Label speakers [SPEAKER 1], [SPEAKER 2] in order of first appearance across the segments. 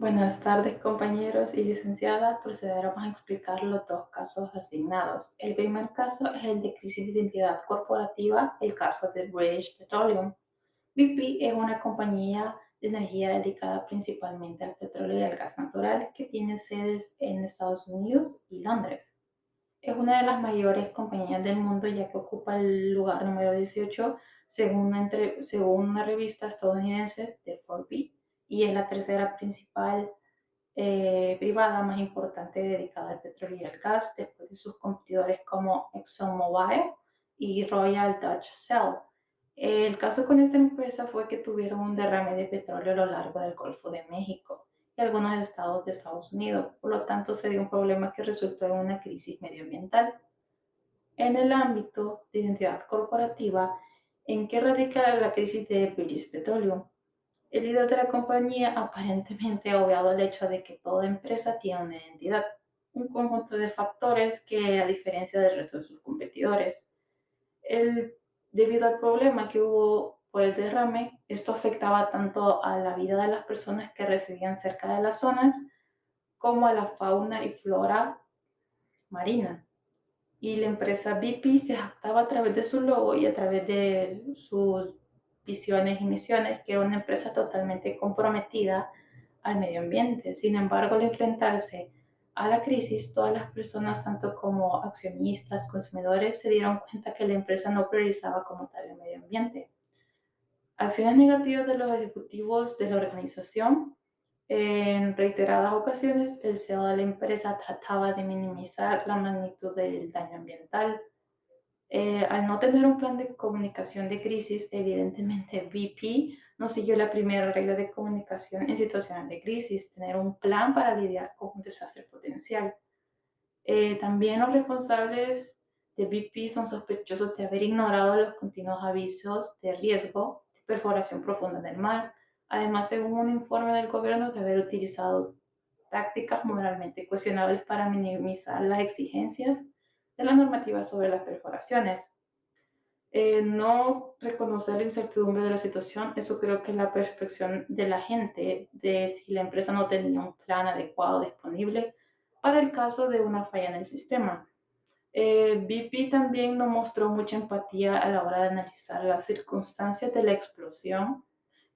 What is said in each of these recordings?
[SPEAKER 1] Buenas tardes, compañeros y licenciada. Procederemos a explicar los dos casos asignados. El primer caso es el de crisis de identidad corporativa, el caso de British Petroleum. BP es una compañía de energía dedicada principalmente al petróleo y al gas natural que tiene sedes en Estados Unidos y Londres. Es una de las mayores compañías del mundo ya que ocupa el lugar número 18 según una revista estadounidense de Forbes y es la tercera principal privada más importante dedicada al petróleo y al gas, después de sus competidores como ExxonMobil y Royal Dutch Shell. El caso con esta empresa fue que tuvieron un derrame de petróleo a lo largo del Golfo de México y algunos estados de Estados Unidos. Por lo tanto, se dio un problema que resultó en una crisis medioambiental. En el ámbito de identidad corporativa, ¿en qué radica la crisis de British Petroleum? El líder de la compañía aparentemente ha obviado el hecho de que toda empresa tiene una identidad, un conjunto de factores que, a diferencia del resto de sus competidores, el, debido al problema que hubo por el derrame, esto afectaba tanto a la vida de las personas que residían cerca de las zonas como a la fauna y flora marina. Y la empresa BP se jactaba a través de su logo y a través de sus visiones y misiones que era una empresa totalmente comprometida al medio ambiente. Sin embargo, al enfrentarse a la crisis, todas las personas, tanto como accionistas, consumidores, se dieron cuenta que la empresa no priorizaba como tal el medio ambiente. Acciones negativas de los ejecutivos de la organización. En reiteradas ocasiones, el CEO de la empresa trataba de minimizar la magnitud del daño ambiental. Al no tener un plan de comunicación de crisis, evidentemente BP no siguió la primera regla de comunicación en situaciones de crisis, tener un plan para lidiar con un desastre potencial. También los responsables de BP son sospechosos de haber ignorado los continuos avisos de riesgo de perforación profunda del mar. Además, según un informe del gobierno, de haber utilizado tácticas moralmente cuestionables para minimizar las exigencias de la normativa sobre las perforaciones. No reconocer la incertidumbre de la situación, eso creo que es la percepción de la gente de si la empresa no tenía un plan adecuado disponible para el caso de una falla en el sistema. BP también no mostró mucha empatía a la hora de analizar las circunstancias de la explosión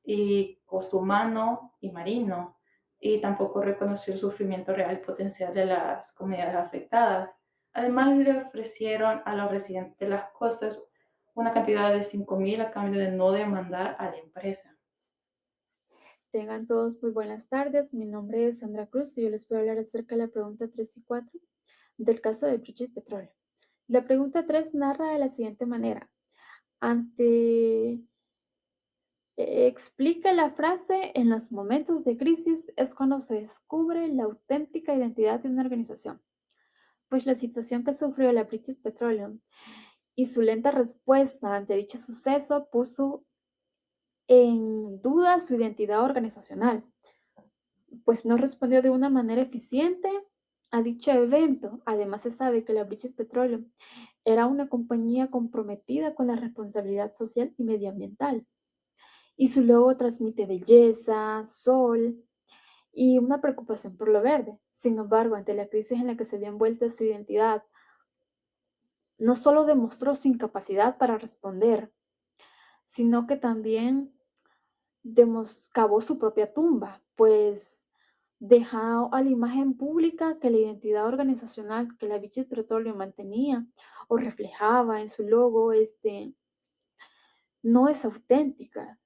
[SPEAKER 1] y costo humano y marino, y tampoco reconoció el sufrimiento real potencial de las comunidades afectadas. Además, le ofrecieron a los residentes de las costas una cantidad de 5,000 a cambio de no demandar a la empresa.
[SPEAKER 2] Tengan todos muy buenas tardes. Mi nombre es Sandra Cruz y yo les voy a hablar acerca de la pregunta 3 y 4 del caso de British Petroleum. La pregunta 3 narra de la siguiente manera. Ante explica la frase: en los momentos de crisis es cuando se descubre la auténtica identidad de una organización. Pues la situación que sufrió la British Petroleum y su lenta respuesta ante dicho suceso puso en duda su identidad organizacional, pues no respondió de una manera eficiente a dicho evento. Además, se sabe que la British Petroleum era una compañía comprometida con la responsabilidad social y medioambiental, y su logo transmite belleza, sol y una preocupación por lo verde. Sin embargo, ante la crisis en la que se vio envuelta su identidad, no solo demostró su incapacidad para responder, sino que también cavó su propia tumba, pues dejó a la imagen pública que la identidad organizacional que la British Petroleum mantenía o reflejaba en su logo, no es auténtica,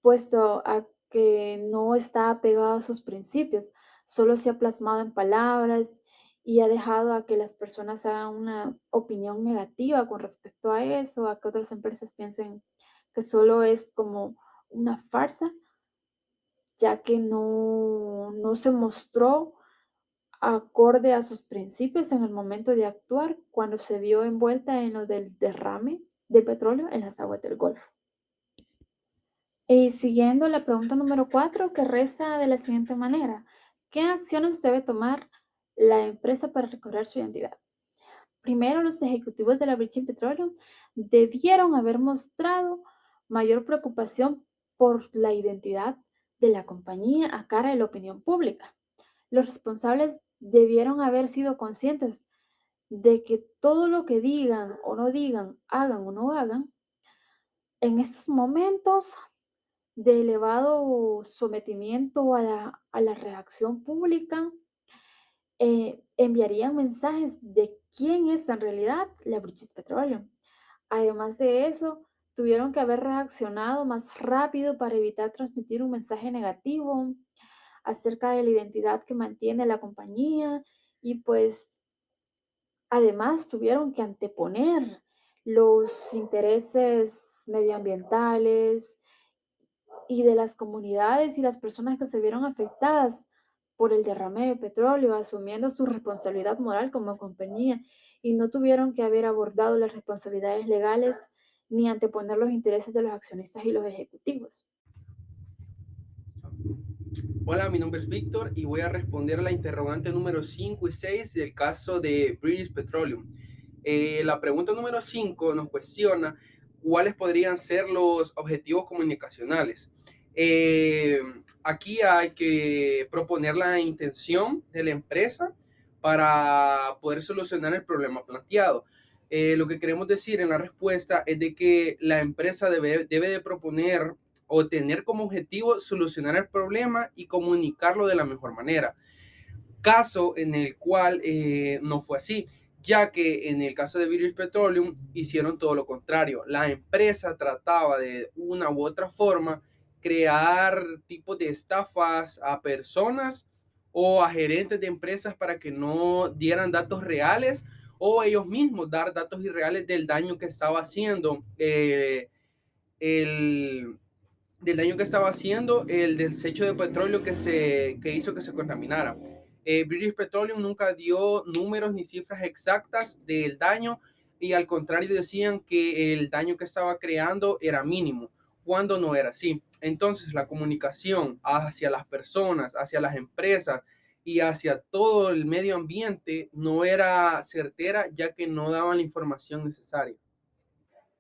[SPEAKER 2] puesto a que no está apegada a sus principios, solo se ha plasmado en palabras y ha dejado a que las personas hagan una opinión negativa con respecto a eso, a que otras empresas piensen que solo es como una farsa, ya que no se mostró acorde a sus principios en el momento de actuar cuando se vio envuelta en lo del derrame de petróleo en las aguas del Golfo. Y siguiendo la pregunta número 4, que reza de la siguiente manera: ¿qué acciones debe tomar la empresa para recobrar su identidad? Primero, los ejecutivos de la British Petroleum debieron haber mostrado mayor preocupación por la identidad de la compañía a cara de la opinión pública. Los responsables debieron haber sido conscientes de que todo lo que digan o no digan, hagan o no hagan, en estos momentos de elevado sometimiento a la reacción pública, enviarían mensajes de quién es en realidad la British Petroleum. Además de eso, tuvieron que haber reaccionado más rápido para evitar transmitir un mensaje negativo acerca de la identidad que mantiene la compañía y pues además tuvieron que anteponer los intereses medioambientales y de las comunidades y las personas que se vieron afectadas por el derrame de petróleo, asumiendo su responsabilidad moral como compañía, y no tuvieron que haber abordado las responsabilidades legales ni anteponer los intereses de los accionistas y los ejecutivos.
[SPEAKER 3] Hola, mi nombre es Víctor y voy a responder a la interrogante número 5 y 6 del caso de British Petroleum. La pregunta número 5 nos cuestiona cuáles podrían ser los objetivos comunicacionales. Eh, Aquí hay que proponer la intención de la empresa para poder solucionar el problema planteado. Lo que queremos decir en la respuesta es de que la empresa debe de proponer o tener como objetivo solucionar el problema y comunicarlo de la mejor manera. Caso en el cual no fue así, ya que en el caso de British Petroleum hicieron todo lo contrario. La empresa trataba de una u otra forma crear tipos de estafas a personas o a gerentes de empresas para que no dieran datos reales o ellos mismos dar datos irreales del daño que estaba haciendo el, del daño que estaba haciendo el desecho de petróleo que hizo que se contaminara. British Petroleum nunca dio números ni cifras exactas del daño y al contrario decían que el daño que estaba creando era mínimo, cuando no era así. Entonces la comunicación hacia las personas, hacia las empresas y hacia todo el medio ambiente no era certera, ya que no daban la información necesaria.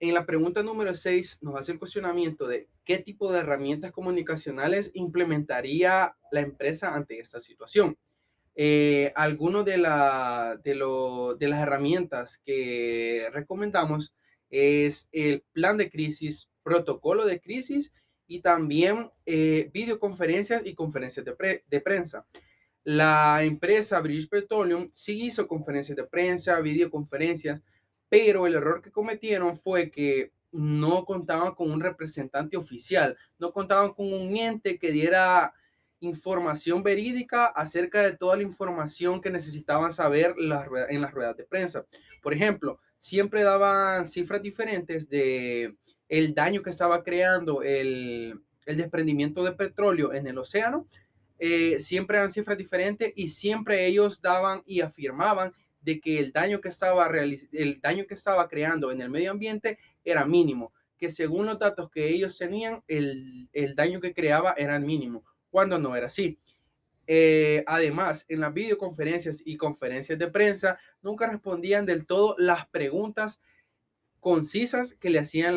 [SPEAKER 3] En la pregunta número 6 nos hace el cuestionamiento de qué tipo de herramientas comunicacionales implementaría la empresa ante esta situación. Algunas de las herramientas que recomendamos es el plan de crisis, protocolo de crisis y también videoconferencias y conferencias de prensa. La empresa British Petroleum sí hizo conferencias de prensa, videoconferencias, pero el error que cometieron fue que no contaban con un representante oficial, no contaban con un ente que diera información verídica acerca de toda la información que necesitaban saber en las ruedas de prensa. Por ejemplo, siempre daban cifras diferentes de el daño que estaba creando el desprendimiento de petróleo en el océano. Siempre eran cifras diferentes y siempre ellos daban y afirmaban de que el daño que estaba creando en el medio ambiente era mínimo, que según los datos que ellos tenían, el daño que creaba era el mínimo, cuando no era así. Además, en las videoconferencias y conferencias de prensa nunca respondían del todo las preguntas concisas que le hacían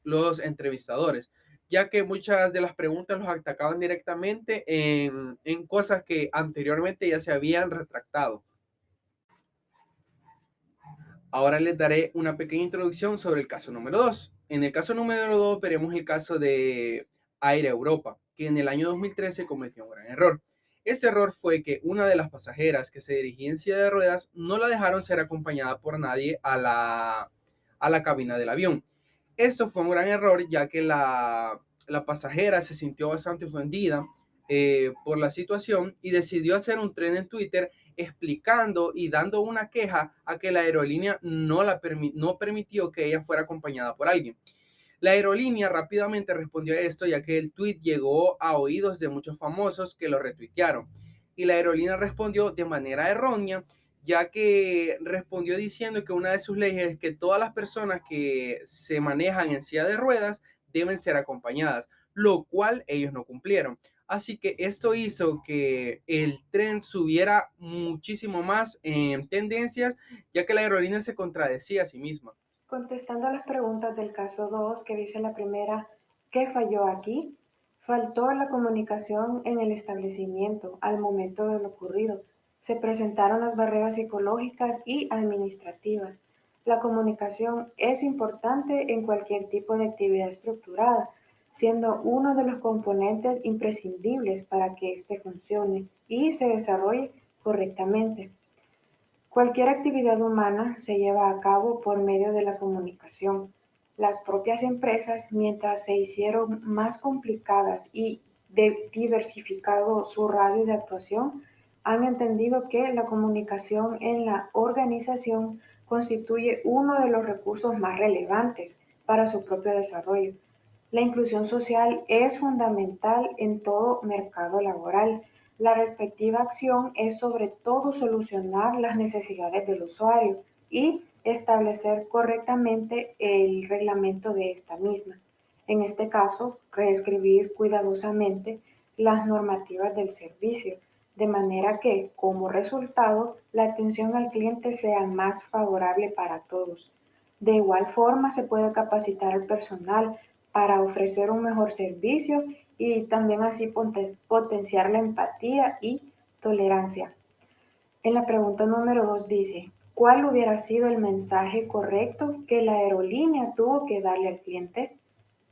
[SPEAKER 3] los entrevistadores, ya que muchas de las preguntas los atacaban directamente en cosas que anteriormente ya se habían retractado. Ahora les daré una pequeña introducción sobre el caso número 2. En el caso número 2 veremos el caso de Air Europa, que en el año 2013 cometió un gran error. Ese error fue que una de las pasajeras que se dirigía en silla de ruedas no la dejaron ser acompañada por nadie a la cabina del avión. Esto fue un gran error, ya que la pasajera se sintió bastante ofendida por la situación y decidió hacer un tren en Twitter explicando y dando una queja a que la aerolínea no permitió que ella fuera acompañada por alguien. La aerolínea rápidamente respondió a esto, ya que el tweet llegó a oídos de muchos famosos que lo retuitearon. Y la aerolínea respondió de manera errónea, ya que respondió diciendo que una de sus leyes es que todas las personas que se manejan en silla de ruedas deben ser acompañadas, lo cual ellos no cumplieron. Así que esto hizo que el tren subiera muchísimo más en tendencias, ya que la aerolínea se contradecía a sí misma.
[SPEAKER 4] Contestando a las preguntas del caso 2, que dice la primera, ¿qué falló aquí? Faltó la comunicación en el establecimiento al momento de lo ocurrido. Se presentaron las barreras psicológicas y administrativas. La comunicación es importante en cualquier tipo de actividad estructurada, siendo uno de los componentes imprescindibles para que éste funcione y se desarrolle correctamente. Cualquier actividad humana se lleva a cabo por medio de la comunicación. Las propias empresas, mientras se hicieron más complicadas y diversificado su radio de actuación, han entendido que la comunicación en la organización constituye uno de los recursos más relevantes para su propio desarrollo. La inclusión social es fundamental en todo mercado laboral. La respectiva acción es sobre todo solucionar las necesidades del usuario y establecer correctamente el reglamento de esta misma. En este caso, reescribir cuidadosamente las normativas del servicio, de manera que, como resultado, la atención al cliente sea más favorable para todos. De igual forma, se puede capacitar al personal para ofrecer un mejor servicio y también así potenciar la empatía y tolerancia. En la pregunta número 2 dice, ¿cuál hubiera sido el mensaje correcto que la aerolínea tuvo que darle al cliente?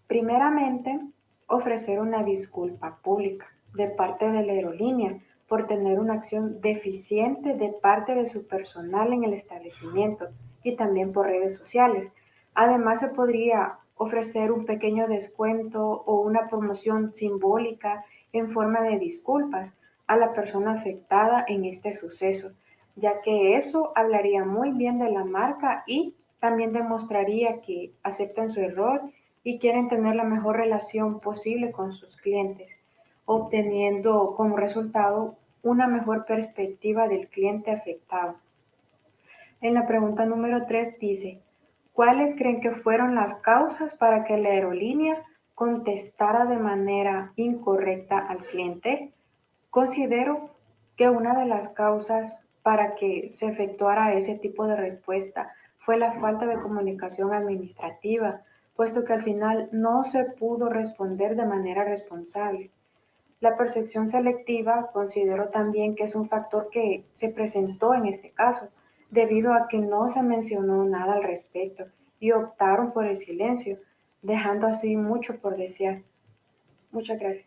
[SPEAKER 4] Primeramente, ofrecer una disculpa pública de parte de la aerolínea por tener una acción deficiente de parte de su personal en el establecimiento y también por redes sociales. Además, se podría ofrecer un pequeño descuento o una promoción simbólica en forma de disculpas a la persona afectada en este suceso, ya que eso hablaría muy bien de la marca y también demostraría que aceptan su error y quieren tener la mejor relación posible con sus clientes, obteniendo como resultado una mejor perspectiva del cliente afectado. En la pregunta número 3 dice, ¿cuáles creen que fueron las causas para que la aerolínea contestara de manera incorrecta al cliente? Considero que una de las causas para que se efectuara ese tipo de respuesta fue la falta de comunicación administrativa, puesto que al final no se pudo responder de manera responsable. La percepción selectiva considero también que es un factor que se presentó en este caso, debido a que no se mencionó nada al respecto y optaron por el silencio, dejando así mucho por desear. Muchas gracias.